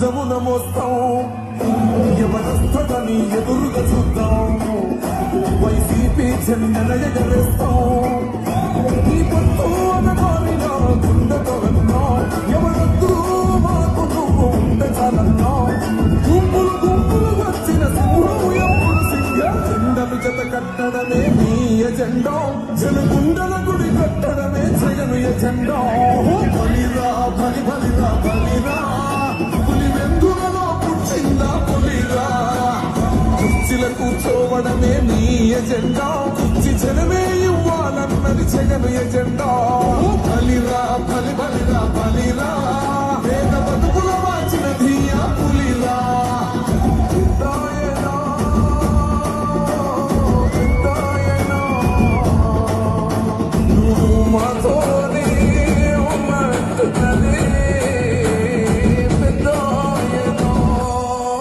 భుజమున మోస్తాం ఎవరొస్తదని ఎదురుగా చూద్దాం వైసీపీ చెందన ఎగరేస్తాం ఈ పొత్తు అనగానిలో గుండెతో విన్నాం ఎవరొద్దు మాకు నువ్వు ఉండే చాలన్నా గుంపులు గుంపులు వచ్చిన సింహం ఎప్పుడు సింహం జెండలు జత కట్టడమే మీ ఎజెండా జనగుండల గుడి కట్టడమే జగను ఎజెండా బలిరా బలి బలిరా బలిరా పులి వెందులలో పుట్టిందా పులిరా కుర్చీల కూర్చోవడమే మీ ఎజెండా కుర్చీ జనమే ఇవ్వాలన్నది జగను ఎజెండా బలిరా బలి బలిరా బలిరా పేద బతుకు